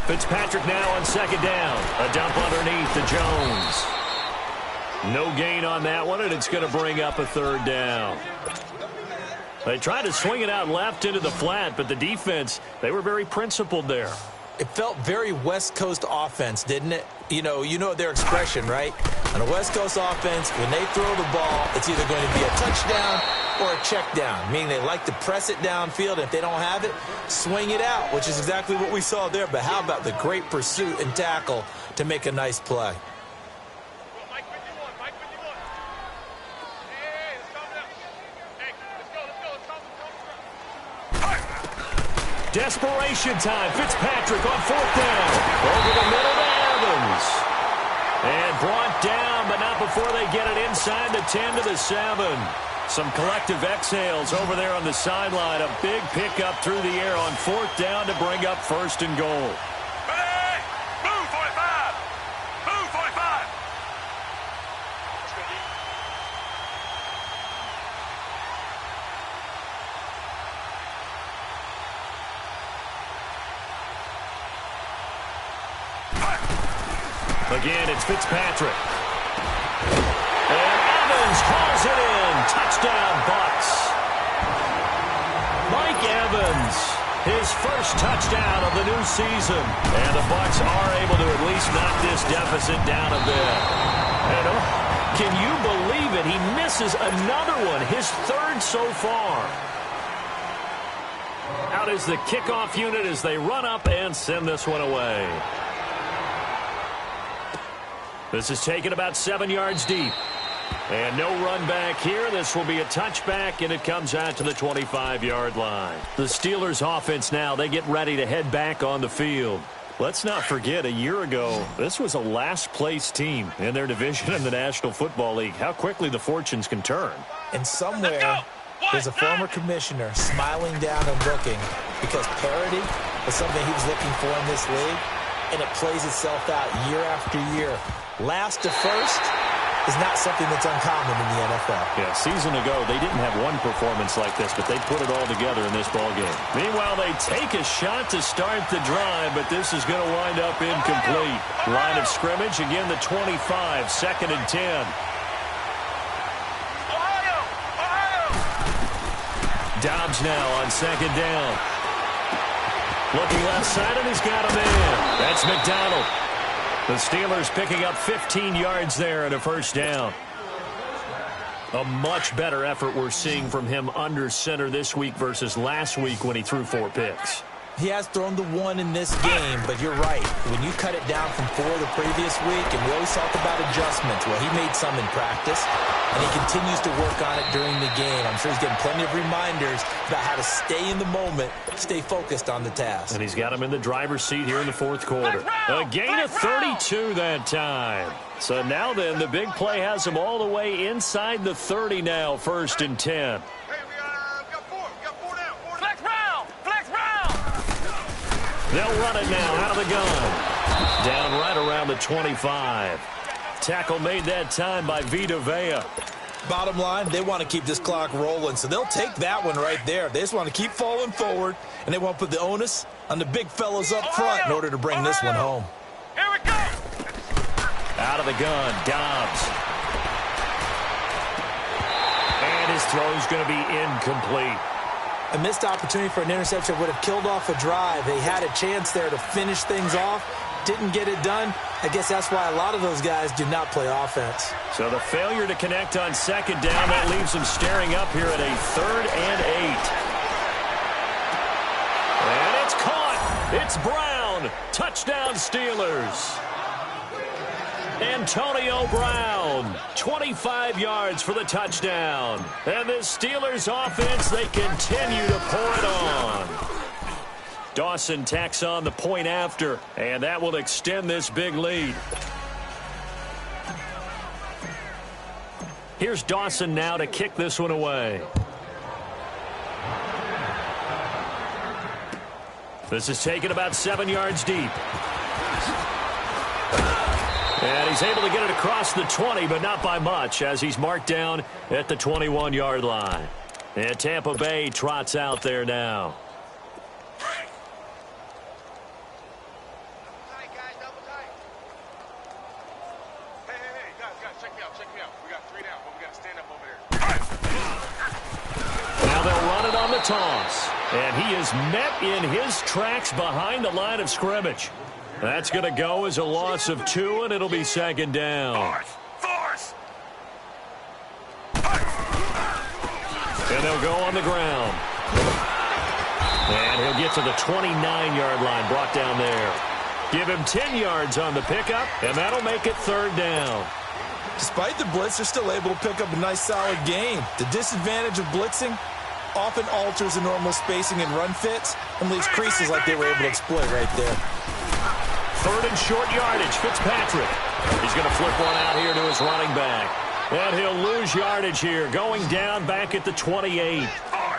Fitzpatrick now on second down. A dump underneath to Jones. No gain on that one, and it's going to bring up a 3rd down. They tried to swing it out left into the flat, but the defense, they were very principled there. It felt very West Coast offense, didn't it? You know their expression, right? On a West Coast offense, when they throw the ball, it's either going to be a touchdown or a check down, meaning they like to press it downfield. If they don't have it, swing it out, which is exactly what we saw there. But how about the great pursuit and tackle to make a nice play? Desperation time. Fitzpatrick on 4th down. Over the middle to Evans. And brought down, but not before they get it inside the 10 to the 7. Some collective exhales over there on the sideline. A big pickup through the air on 4th down to bring up 1st and goal. Hey! Move 45! Move 45! Again, it's Fitzpatrick. And Evans hauls it in. Touchdown, Bucs. Mike Evans, his first touchdown of the new season. And the Bucs are able to at least knock this deficit down a bit. And can you believe it? He misses another one, his 3rd so far. Out is the kickoff unit as they run up and send this one away. This is taken about 7 yards deep. And no run back here. This will be a touchback, and it comes out to the 25-yard line. The Steelers' offense now, they get ready to head back on the field. Let's not forget, a year ago, this was a last-place team in their division in the National Football League. How quickly the fortunes can turn. And somewhere, there's a former commissioner smiling down and looking because parity was something he was looking for in this league, and it plays itself out year after year. Last to first is not something that's uncommon in the NFL. Yeah, season ago, they didn't have one performance like this, but they put it all together in this ballgame. Meanwhile, they take a shot to start the drive, but this is going to wind up incomplete. Line of scrimmage, again, the 25, 2nd and 10. Dobbs now on 2nd down. Looking left side, and he's got him in. That's McDonald. The Steelers picking up 15 yards there and a 1st down. A much better effort we're seeing from him under center this week versus last week when he threw 4 picks. He has thrown the 1 in this game, but you're right. When you cut it down from 4 the previous week, and we always talk about adjustments, well, he made some in practice, and he continues to work on it during the game. I'm sure he's getting plenty of reminders about how to stay in the moment, stay focused on the task. And he's got him in the driver's seat here in the 4th quarter. A gain of 32 that time. So now then, the big play has him all the way inside the 30 now, 1st and 10. They'll run it now out of the gun. Down right around the 25. Tackle made that time by Vita Vea. Bottom line, they want to keep this clock rolling, so they'll take that one right there. They just want to keep falling forward, and they want to put the onus on the big fellas up front in order to bring this one home. Here we go. Out of the gun, Dobbs. throw is going to be incomplete. A missed opportunity for an interception would have killed off a drive. They had a chance there to finish things off. Didn't get it done. I guess that's why a lot of those guys do not play offense. So the failure to connect on second down, that leaves them staring up here at a 3rd and 8. And it's caught. It's Brown. Touchdown Steelers. Antonio Brown, 25 yards for the touchdown. And the Steelers offense, they continue to pour it on. Dawson tacks on the point after, and that will extend this big lead. Here's Dawson now to kick this one away. This is taken about 7 yards deep. And he's able to get it across the 20, but not by much, as he's marked down at the 21-yard line. And Tampa Bay trots out there now. Toss, and he is met in his tracks behind the line of scrimmage. That's going to go as a loss of 2, and it'll be 2nd down. Force! And they'll go on the ground. And he'll get to the 29-yard line, brought down there. Give him 10 yards on the pickup, and that'll make it 3rd down. Despite the blitz, they're still able to pick up a nice, solid gain. The disadvantage of blitzing often alters the normal spacing and run fits and leaves creases like they were able to exploit right there. 3rd and short yardage, Fitzpatrick. He's going to flip one out here to his running back. And he'll lose yardage here, going down back at the 28.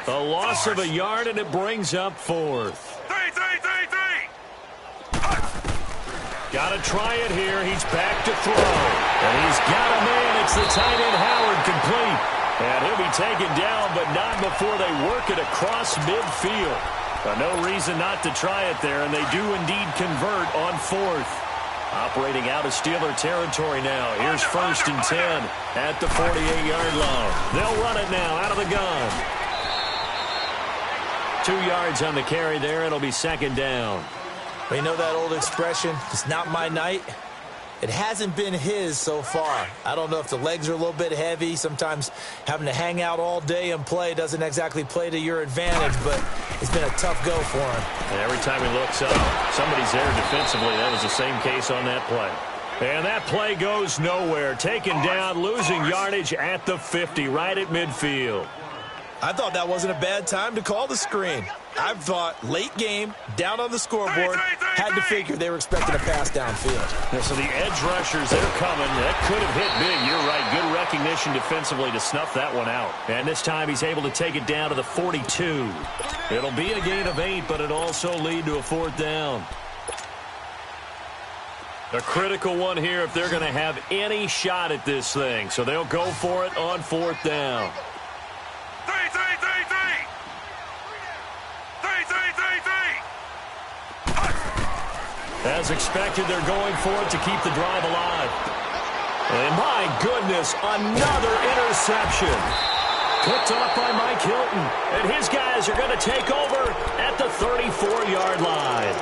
A loss of a yard, and it brings up 4th. Got to try it here. He's back to throw. And he's got a man. It's the tight end, Howard, complete. And he'll be taken down, but not before they work it across midfield. No reason not to try it there, and they do indeed convert on 4th. Operating out of Steeler territory now. Here's 1st and 10 at the 48-yard line. They'll run it now out of the gun. 2 yards on the carry there. It'll be 2nd down. We know that old expression, it's not my night. It hasn't been his so far. I don't know if the legs are a little bit heavy. Sometimes having to hang out all day and play doesn't exactly play to your advantage, but it's been a tough go for him. And every time he looks up, somebody's there defensively. That was the same case on that play. And that play goes nowhere. Taken down, losing yardage at the 50, right at midfield. I thought that wasn't a bad time to call the screen. I thought late game, down on the scoreboard, had to figure they were expecting a pass downfield. Yeah, so the edge rushers, they're coming. That could have hit big. You're right. Good recognition defensively to snuff that one out. And this time he's able to take it down to the 42. It'll be a gain of 8, but it'll also lead to a 4th down. A critical one here if they're going to have any shot at this thing. So they'll go for it on 4th down. As expected, they're going for it to keep the drive alive. And my goodness, another interception. Picked off by Mike Hilton. And his guys are going to take over at the 34-yard line.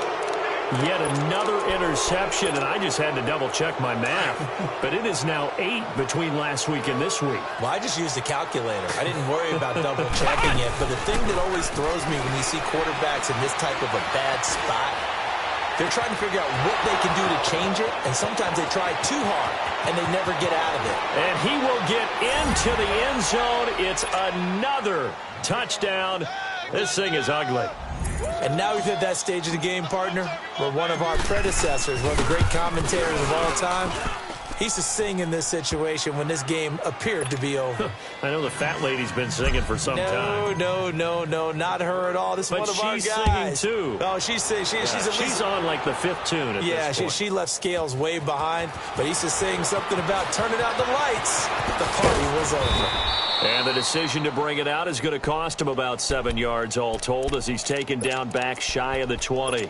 Yet another interception, and I just had to double-check my math. But it is now 8 between last week and this week. Well, I just used a calculator. I didn't worry about double-checking it. But the thing that always throws me when you see quarterbacks in this type of a bad spot, they're trying to figure out what they can do to change it, and sometimes they try too hard, and they never get out of it. And he will get into the end zone. It's another touchdown. This thing is ugly. And now we've hit that stage of the game, partner, where one of our predecessors, one of the great commentators of all time, he used to sing in this situation when this game appeared to be over. I know the fat lady's been singing for some time. No, not her at all. This is one of our guys. But she's singing, too. Oh, she's she's on like the 5th tune at this point. She left Scales way behind, but he used to sing something about turning out the lights. The party was over. And the decision to bring it out is going to cost him about 7 yards all told as he's taken down back shy of the 20.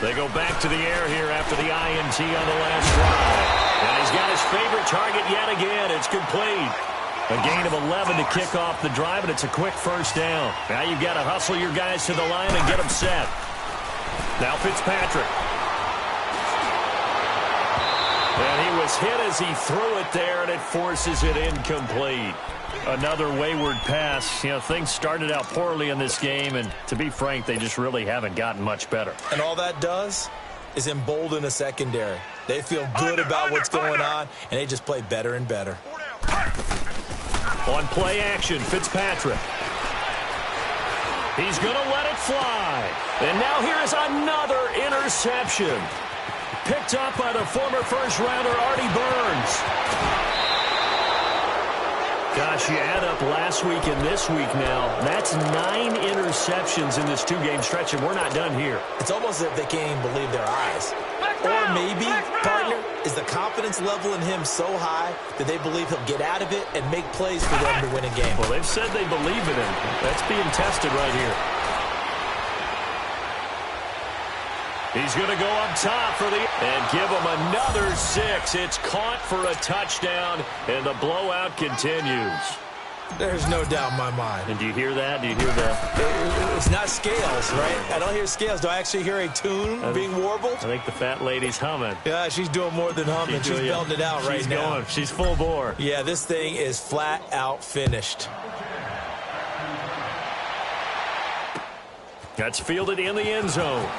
They go back to the air here after the INT on the last drive. And he's got his favorite target yet again. It's complete. A gain of 11 to kick off the drive, and it's a quick first down. Now you've got to hustle your guys to the line and get them set. Now Fitzpatrick. And he was hit as he threw it there, and it forces it incomplete. Another wayward pass. You know, things started out poorly in this game, and to be frank, they just really haven't gotten much better. And all that does is embolden a secondary. They feel good about what's going on, and they just play better and better. On play action, Fitzpatrick. He's going to let it fly. And now here is another interception. Picked up by the former first-rounder, Artie Burns. Gosh, you add up last week and this week now. That's 9 interceptions in this 2-game stretch, and we're not done here. It's almost as if they can't even believe their eyes. Or maybe, partner, is the confidence level in him so high that they believe he'll get out of it and make plays for them to win a game. Well, they've said they believe in him. That's being tested right here. He's going to go up top for and give him another 6. It's caught for a touchdown, and the blowout continues. There's no doubt in my mind. And do you hear that? Do you hear that? It's not scales, right? I don't hear scales. Do I actually hear a tune being warbled? I think the fat lady's humming. Yeah, she's doing more than humming. She's belting it out right now. Going. She's full bore. Yeah, this thing is flat out finished. That's fielded in the end zone.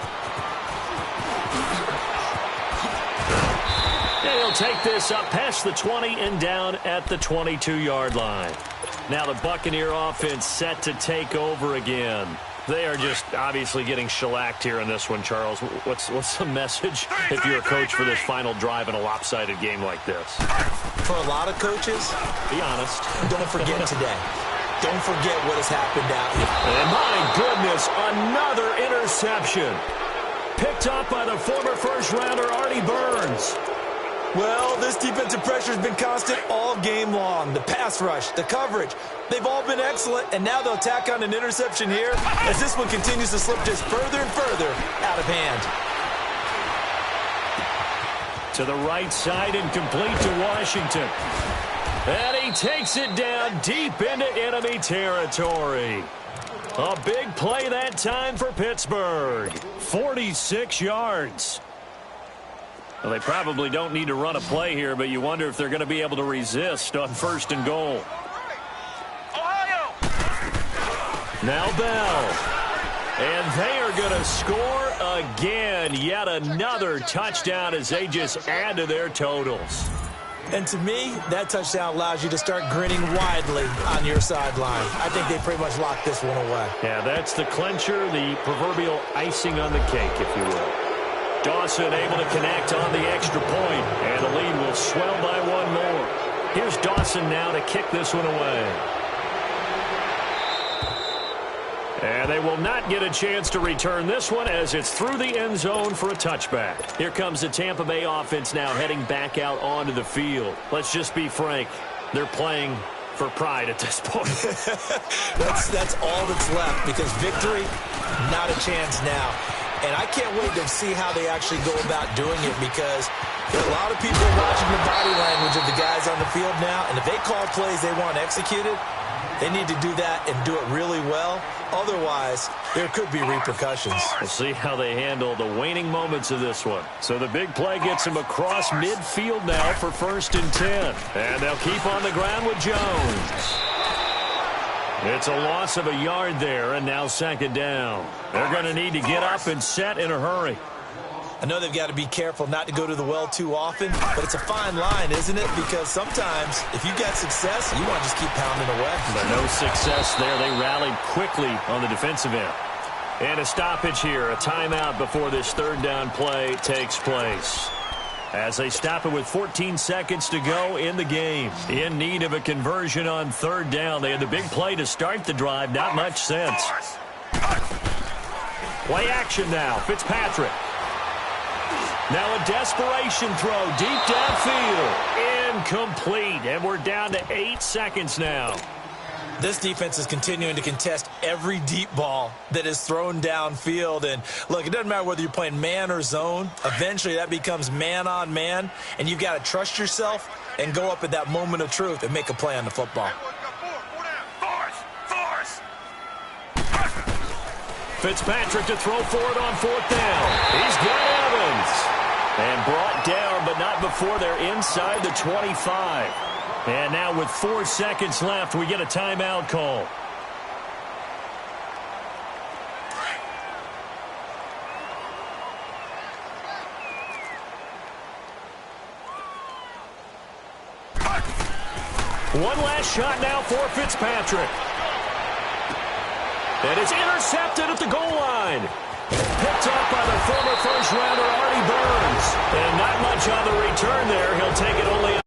And he'll take this up past the 20 and down at the 22-yard line. Now the Buccaneer offense set to take over again. They are just obviously getting shellacked here in this one, Charles. What's the message if you're a coach for this final drive in a lopsided game like this? For a lot of coaches, be honest, don't forget today. Don't forget what has happened out here. And my goodness, another interception. Picked up by the former first-rounder, Artie Burns. Well, this defensive pressure has been constant all game long. The pass rush, the coverage, they've all been excellent, and now they'll tack on an interception here as this one continues to slip just further and further out of hand. To the right side and complete to Washington. And he takes it down deep into enemy territory. A big play that time for Pittsburgh. 46 yards. Well, they probably don't need to run a play here, but you wonder if they're going to be able to resist on 1st and goal. Now Bell. And they are going to score again. Yet another touchdown as they just add to their totals. And to me, that touchdown allows you to start grinning widely on your sideline. I think they pretty much locked this one away. Yeah, that's the clincher, the proverbial icing on the cake, if you will. Dawson able to connect on the extra point, and the lead will swell by 1 more. Here's Dawson now to kick this one away. And they will not get a chance to return this one as it's through the end zone for a touchback. Here comes the Tampa Bay offense now heading back out onto the field. Let's just be frank. They're playing for pride at this point. that's all that's left because victory, not a chance now. And I can't wait to see how they actually go about doing it because there are a lot of people watching the body language of the guys on the field now. And if they call plays they want executed, they need to do that and do it really well. Otherwise, there could be repercussions. We'll see how they handle the waning moments of this one. So the big play gets him across midfield now for 1st and 10. And they'll keep on the ground with Jones. It's a loss of a yard there, and now 2nd down. They're going to need to get up and set in a hurry. I know they've got to be careful not to go to the well too often, but it's a fine line, isn't it? Because sometimes, if you got success, you want to just keep pounding away. But no success there. They rallied quickly on the defensive end. And a stoppage here, a timeout before this 3rd down play takes place. As they stop it with 14 seconds to go in the game. In need of a conversion on 3rd down. They had the big play to start the drive. Not much sense. Play action now. Fitzpatrick. Now a desperation throw deep downfield. Incomplete. And we're down to 8 seconds now. This defense is continuing to contest every deep ball that is thrown downfield. And, look, it doesn't matter whether you're playing man or zone. Eventually that becomes man on man, and you've got to trust yourself and go up at that moment of truth and make a play on the football. Fitzpatrick to throw for it on 4th down. He's got Evans. And brought down, but not before they're inside the 25. And now with 4 seconds left, we get a timeout call. One last shot now for Fitzpatrick. And it's intercepted at the goal line. Picked up by the former first-rounder Artie Burns. And not much on the return there. He'll take it only